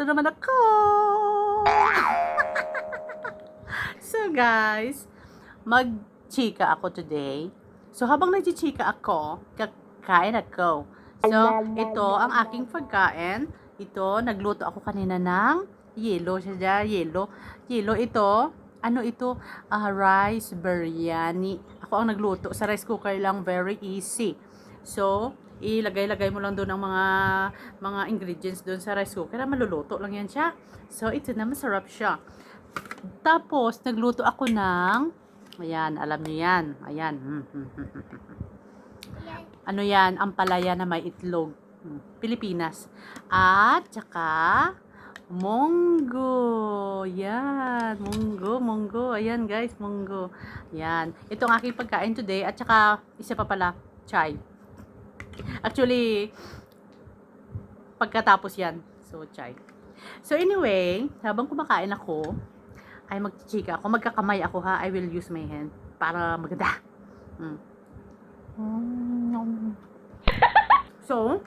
nandito naman ako. So guys, mag-chika ako today. So habang nag-chika ako, kakain ako. So ito ang aking pagkain. Ito, nagluto ako kanina ng yelo siya, yelo. Yelo ito, ano ito? Rice biryani. Ako ang nagluto. Sa rice cooker lang, very easy. So, ilagay-lagay mo lang doon ang mga ingredients doon sa rice cooker. Maluluto lang yan siya. So, ito na, masarap siya. Tapos, nagluto ako ng, ayan, alam niyo yan. Ayan. Ano yan? Ampalaya na may itlog. Pilipinas. At, saka, munggo. Yan. Munggo. Ayan, guys. Munggo. Yan. Ito ang aking pagkain today. At saka, isa pa pala, chai. Actually, pagkatapos yan. So, chai. So, anyway, habang kumakain ako, ay magchichika ako. Magkakamay ako ha. I will use my hand para maganda. So,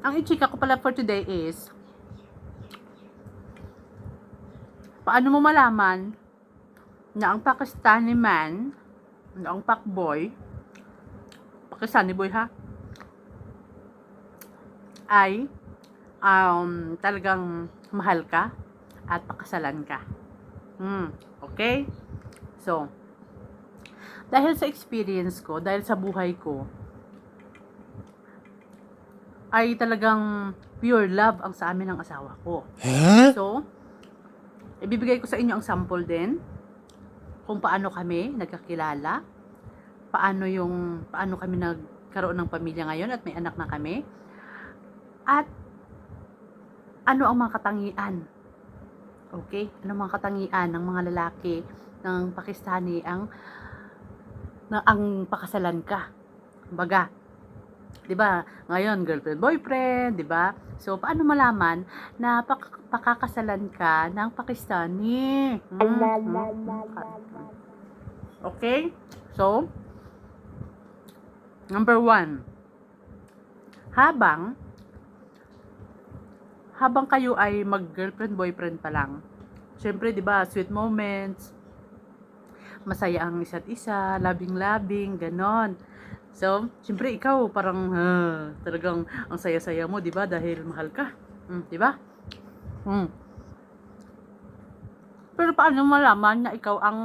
ang ichika ko pala for today is, paano mo malaman na ang Pakistani man, na ang Pakboy, Pakistani boy ha, ay talagang mahal ka at pakasalan ka. Okay? So, dahil sa experience ko, dahil sa buhay ko, ay talagang pure love ang sa amin ng asawa ko. Huh? So, ibibigay ko sa inyo ang sample din kung paano kami nagkakilala, paano kami nagkaroon ng pamilya ngayon at may anak na kami, at ano ang mga katangian. Okay? Ano ang mga katangian ng mga lalaki ng Pakistani ang pakasalan ka. Kumbaga, 'di ba? Ngayon girlfriend, boyfriend, 'di ba? So paano malaman na pakakasalan ka ng Pakistani? Okay? So, number 1. Habang kayo ay mag-girlfriend, boyfriend pa lang, syempre, 'di ba, sweet moments, masaya ang isa't isa, labing-labing, ganon. So, syempre ikaw parang talagang ang saya-saya mo, 'di ba? Dahil mahal ka. 'Di ba? Pero paano malaman na ikaw ang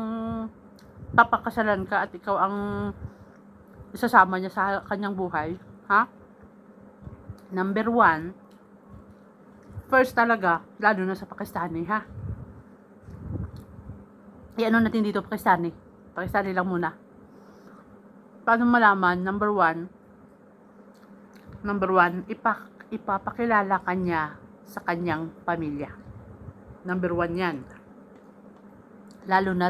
papakasalan ka at ikaw ang isasama niya sa kanyang buhay? Ha? Number 1, first talaga, lalo na sa Pakistani, ha? Ano natin dito, Pakistani. Pakistani lang muna. Paano malaman? Number 1, ipapakilala ka niya sa kanyang pamilya. Number 1 yan. Lalo na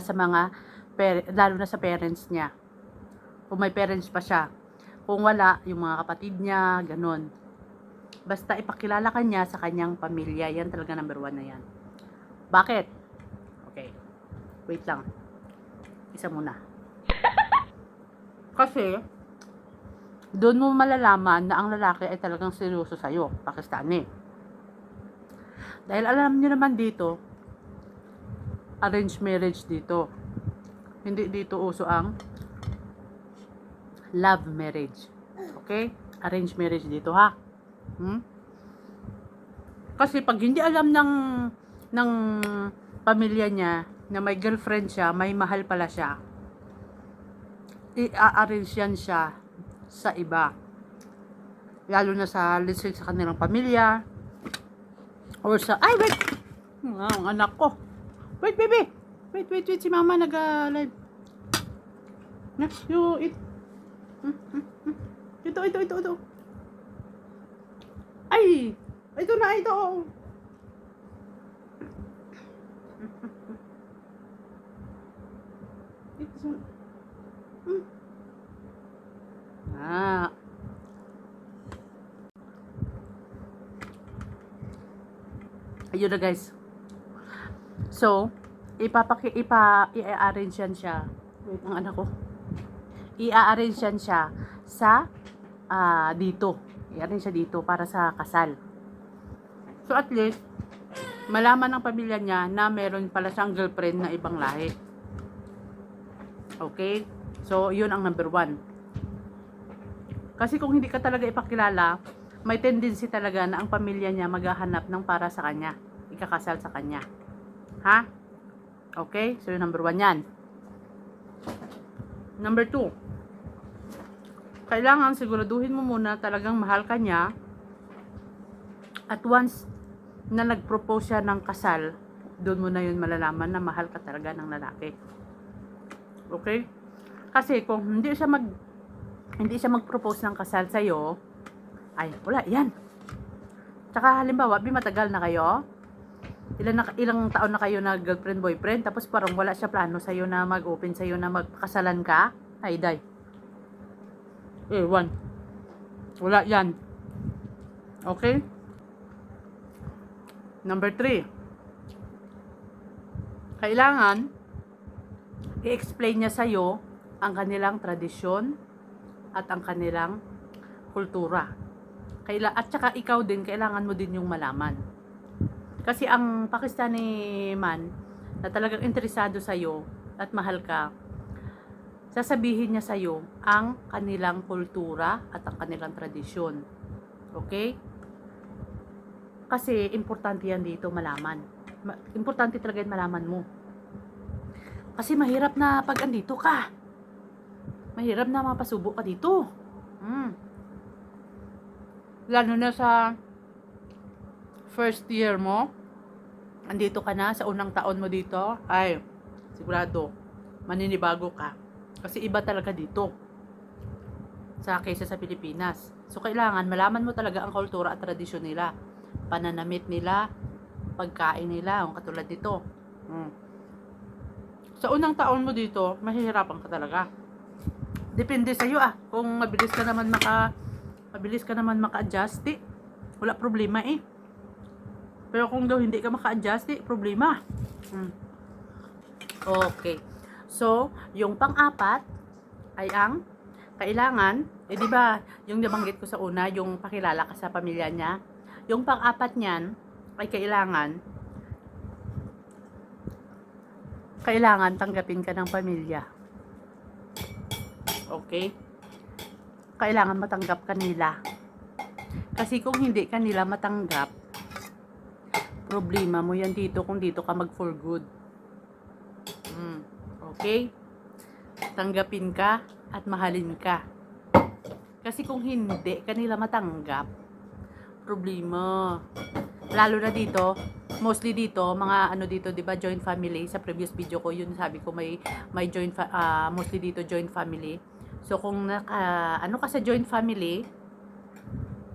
sa parents niya. Kung may parents pa siya. Kung wala, yung mga kapatid niya, ganon. Basta ipakilala ka niya sa kanyang pamilya. Yan talaga number 1 na yan. Bakit? Okay. Wait lang. Isa muna. Kasi, doon mo malalaman na ang lalaki ay talagang seryoso sa'yo, Pakistani. Dahil alam niyo naman dito, arranged marriage dito. Hindi dito uso ang love marriage. Okay? Arranged marriage dito, ha? Kasi pag hindi alam ng pamilya niya na may girlfriend siya, may mahal pala siya, i-arrange yan siya sa iba. Lalo na sa, let's say, sa kanilang pamilya, or sa, ay, wait! Ang anak ko. Wait, baby! Wait, si mama nag-live. You eat. Ito. Ay! Ito na, ito. Ayun na, guys. So, i-arrange yan siya. Wait, ang anak ko. I-arrange yan siya sa dito. I-arrange siya dito para sa kasal. So, at least, malaman ng pamilya niya na meron pala siyang girlfriend na ibang lahi. Okay? So, yun ang number 1. Kasi kung hindi ka talaga ipakilala, may tendency talaga na ang pamilya niya maghahanap ng para sa kanya. Ikakasal sa kanya. Ha? Okay? So, yung number 1 yan. Number 2. Kailangan siguraduhin mo muna talagang mahal ka niya. At once na nag-propose siya ng kasal, doon mo na yun malalaman na mahal ka talaga ng lalaki. Okay? Kasi kung hindi siya mag-propose ng kasal sa iyo, ay wala yan. Tsaka halimbawa, matagal na kayo, ilang taon na kayo na girlfriend boyfriend, tapos parang wala siya plano sa iyo na mag-open sa iyo na magpakasalan ka, ay day. Wala yan. Okay? Number 3. Kailangan i-explain niya sa iyo ang kanilang tradisyon at ang kanilang kultura. At saka ikaw din, kailangan mo din yung malaman. Kasi ang Pakistani man na talagang interesado sa iyo at mahal ka, sasabihin niya sa iyo ang kanilang kultura at ang kanilang tradisyon. Okay? Kasi importante yan dito malaman. Importante talaga yan malaman mo. Kasi mahirap na pag andito ka. Mahirap na mapasubo ka dito. Lalo na sa first year mo, andito ka na sa unang taon mo dito, ay sigurado maninibago ka. Kasi iba talaga dito sa kaysa sa Pilipinas. So kailangan malaman mo talaga ang kultura at tradisyon nila, pananamit nila, pagkain nila, ang katulad dito. Sa unang taon mo dito, mahihirapan ka talaga. Depende sa iyo kung mabilis ka naman maka-adjust, wala problema Pero kung daw hindi ka maka-adjust, problema. Okay. So, yung pang-apat ay ang kailangan, di ba, yung nabanggit ko sa una, yung pakilala ka sa pamilya niya. Yung pang-apat niyan ay kailangan tanggapin ka ng pamilya. Okay? Kailangan matanggap ka nila. Kasi kung hindi ka nila matanggap, problema mo yan dito kung dito ka mag for good. Okay? Tanggapin ka at mahalin ka. Kasi kung hindi ka nila matanggap, problema. Lalo na dito, mostly dito, mga ano dito, 'di ba, joint family. Sa previous video ko, yun sabi ko may mostly dito joint family. So kung ano ka sa joint family,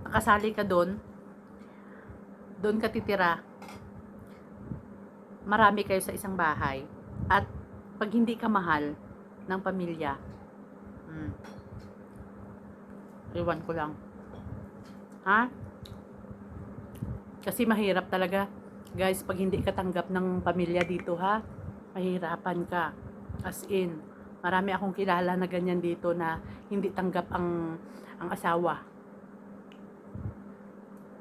nakasali ka doon ka titira. Marami kayo sa isang bahay. At pag hindi ka mahal ng pamilya, iwan ko lang. Ha? Kasi mahirap talaga, guys, pag hindi ka tanggap ng pamilya dito, ha? Mahirapan ka. As in, marami akong kilala na ganyan dito na hindi tanggap ang asawa.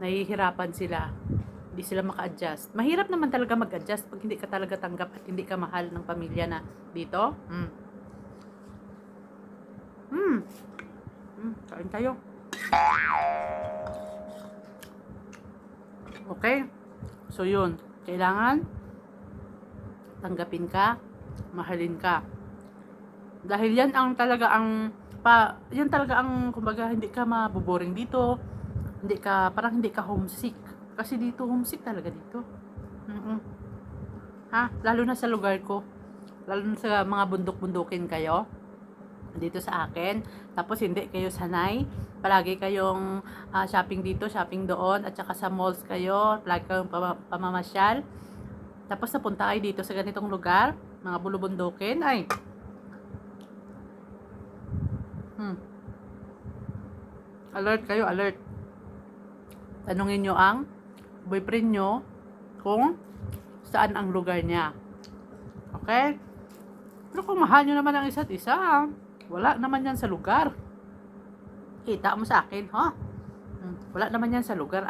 Nahihirapan sila. Hindi sila maka-adjust. Mahirap naman talaga mag-adjust pag hindi ka talaga tanggap at hindi ka mahal ng pamilya na dito. Kain tayo. Okay? So, yun. Kailangan tanggapin ka, mahalin ka. Dahil yan ang talaga kumbaga, hindi ka maboboring dito. Parang hindi ka homesick. Kasi dito, homesick talaga dito. Ha? Lalo na sa lugar ko. Lalo na sa mga bundok-bundukin kayo. Dito sa akin. Tapos hindi kayo sanay. Palagi kayong shopping dito, shopping doon. At saka sa malls kayo. Palagi kayong pamamasyal. Tapos napunta kayo dito sa ganitong lugar. Mga bulubundukin. Ay. Alert kayo, alert. Tanungin nyo ang boyfriend nyo kung saan ang lugar niya. Okay? Pero kung mahal nyo naman ang isa't isa, wala naman yan sa lugar. Kita mo sa akin, ha? Wala naman yan sa lugar,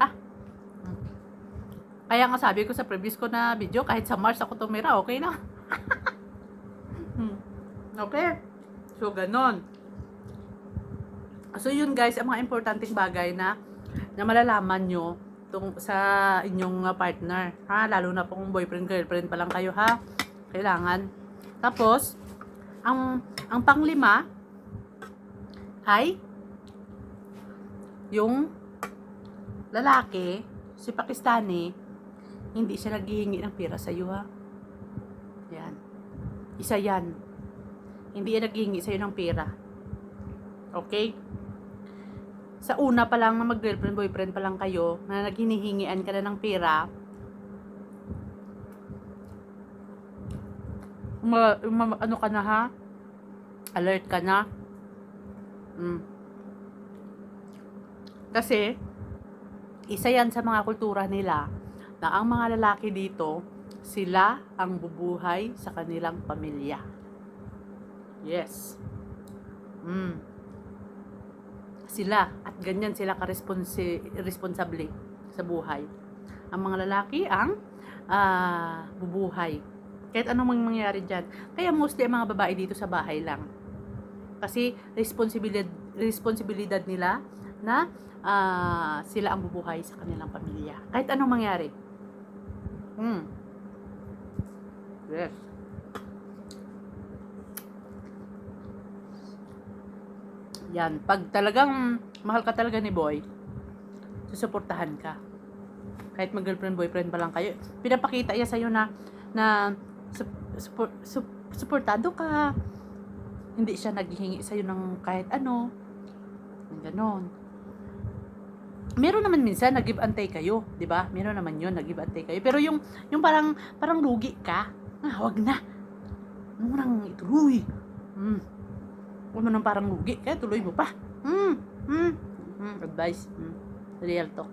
Kaya nga sabi ko sa previous ko na video, kahit sa Mars ako tumira, okay na. Okay? So, ganon. So, yun guys, ang mga importanteng bagay na malalaman nyo sa inyong partner. Ha? Lalo na kung boyfriend, girlfriend pa lang kayo, ha? Kailangan. Tapos, ang panglima ay yung lalaki, si Pakistani, hindi siya naghihingi ng pera sa iyo, ha? Yan. Isa yan. Hindi yan naghihingi sa iyo ng pera. Okay? Sa una pa lang na mag-girlfriend, boyfriend pa lang kayo, na naghinihingian ka na ng pera, ano ka na, ha? Alert ka na. Kasi, isa yan sa mga kultura nila na ang mga lalaki dito, sila ang bubuhay sa kanilang pamilya. Yes. Sila, at ganyan sila responsable sa buhay. Ang mga lalaki ang bubuhay. Kahit anong mangyayari dyan. Kaya mostly ang mga babae dito sa bahay lang. Kasi responsibilidad nila na sila ang bubuhay sa kanilang pamilya. Kahit anong mangyari. Yes. Yan. Pag talagang mahal ka talaga ni boy, susuportahan ka. Kahit mag-girlfriend, boyfriend pa lang kayo, pinapakita niya sa'yo na suportado ka. Hindi siya naghihingi sa'yo ng kahit ano. Ganon. Meron naman minsan nag-give and take kayo, 'di ba? Meron naman 'yon, nag-give and take kayo. Pero yung parang lugi ka, wag na. Ano nang ituloy? Ano nang parang lugi, kaya tuloy mo pa. Advice. Real talk.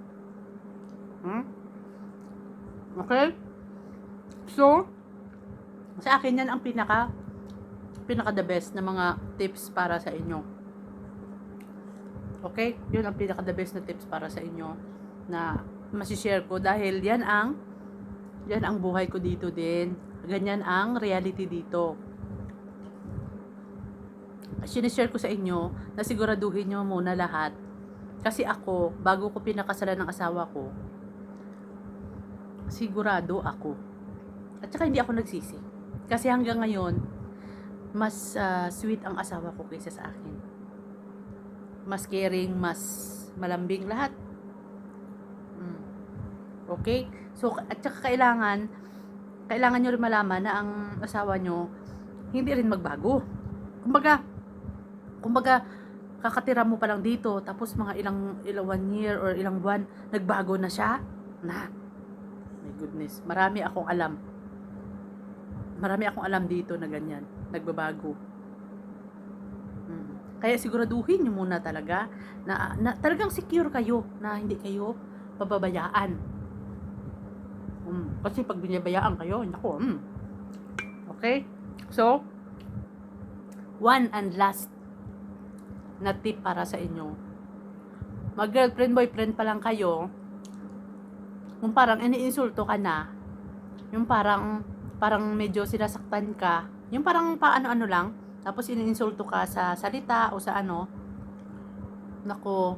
Okay? So, sa akin yan ang pinaka the best na mga tips para sa inyo. Okay? Yun ang pinaka the best na tips para sa inyo na masishare ko dahil yan ang buhay ko dito din. Ganyan ang reality dito. Sinishare ko sa inyo na siguraduhin nyo muna lahat. Kasi ako, bago ko pinakasalan ng asawa ko, sigurado ako. At saka hindi ako nagsisi. Kasi hanggang ngayon, mas sweet ang asawa ko kaysa sa akin. Mas caring, mas malambing lahat. Okay? So, at saka kailangan nyo rin malaman na ang asawa nyo hindi rin magbago. Kumbaga, kakatira mo pa lang dito, tapos mga ilang 1 year or ilang buwan, nagbago na siya. My goodness, marami akong alam dito na ganyan, nagbabago. Kaya siguraduhin nyo muna talaga na talagang secure kayo, na hindi kayo pababayaan. Kasi pag binabayaan kayo, nako. Okay? So, one and last na tip para sa inyo. Mag-girlfriend, boyfriend pa lang kayo, kung parang iniinsulto ka na, yung parang medyo sinasaktan ka, yung parang paano-ano lang, tapos iniinsulto ka sa salita o sa ano, nako,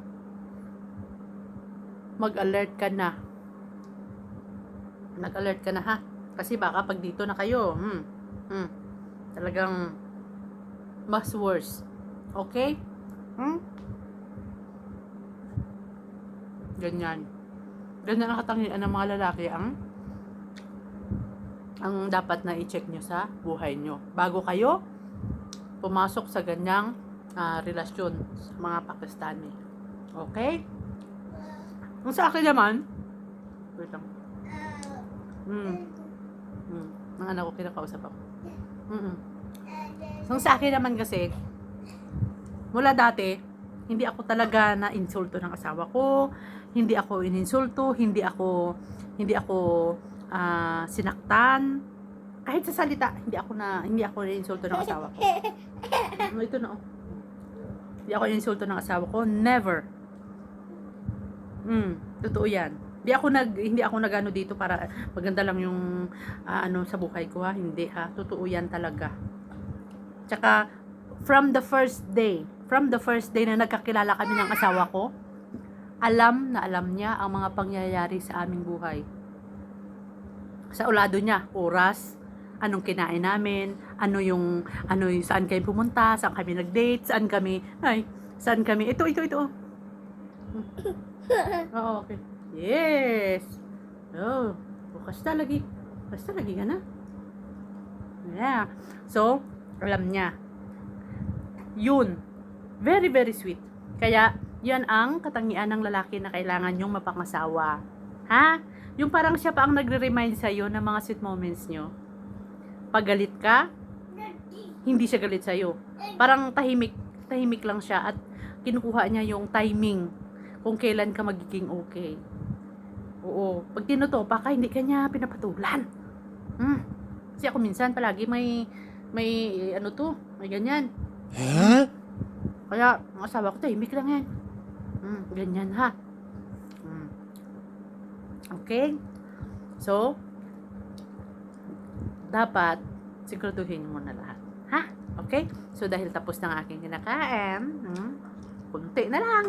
mag-alert ka na. Nag-alert ka na, ha? Kasi baka pag dito na kayo, talagang mas worse. Okay? Ganyan ang katangian ng mga lalaki ang dapat na i-check nyo sa buhay nyo bago kayo pumasok sa ganyang relasyon sa mga Pakistani. Okay? Kung sa akin naman, wait lang. Mga anak ko kinakausap ako. Kung sa akin naman kasi, mula dati, hindi ako talaga na-insulto ng asawa ko, hindi ako ininsulto, hindi ako sinaktan. Kahit sa salita, hindi ako na-insulto ng asawa ko. Ito na, oh. Hindi ako ininsulto ng asawa ko, never. Totoo yan. Hindi ako nagano dito para maganda lang yung ano sa buhay ko ha. Hindi ha. Totoo yan talaga. Tsaka from the first day na nagkakilala kami ng asawa ko, alam na alam niya ang mga pangyayari sa aming buhay. Sa ulado niya, oras, anong kinain namin, saan kami pumunta, saan kami nag-date, saan kami, ito. Oo, okay. Yes. Oh, basta lagi ka na. Yeah. So, alam niya. Yun. Very, very sweet. Kaya, yan ang katangian ng lalaki na kailangan nyong mapangasawa. Ha? Yung parang siya pa ang nagre-remind sa'yo ng mga sweet moments nyo. Pag galit ka, hindi siya galit sa'yo. Parang tahimik lang siya at kinukuha niya yung timing kung kailan ka magiging okay. Oo. Pag tinutopa ka, hindi ka niya pinapatulan. Kasi ako minsan palagi may ganyan. Huh? Kaya, ang asawa ko, tahimik lang yan. Ganyan ha. Okay? So, dapat siguraduhin mo na lahat. Ha? Okay? So, dahil tapos ng aking kinakain, kunti na lang.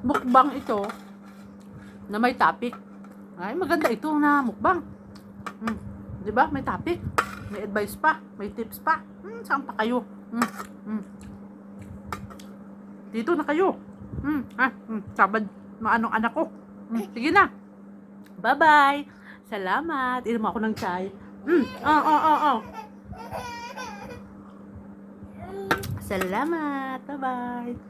Mukbang ito na may topic. Ay, maganda ito na mukbang. Di ba? May topic. May advice pa. May tips pa. Saan pa kayo? Dito na kayo. Sabad. Maanong anak ko. Sige na. Bye-bye. Salamat. Inom ako ng chai. Salamat. Bye-bye.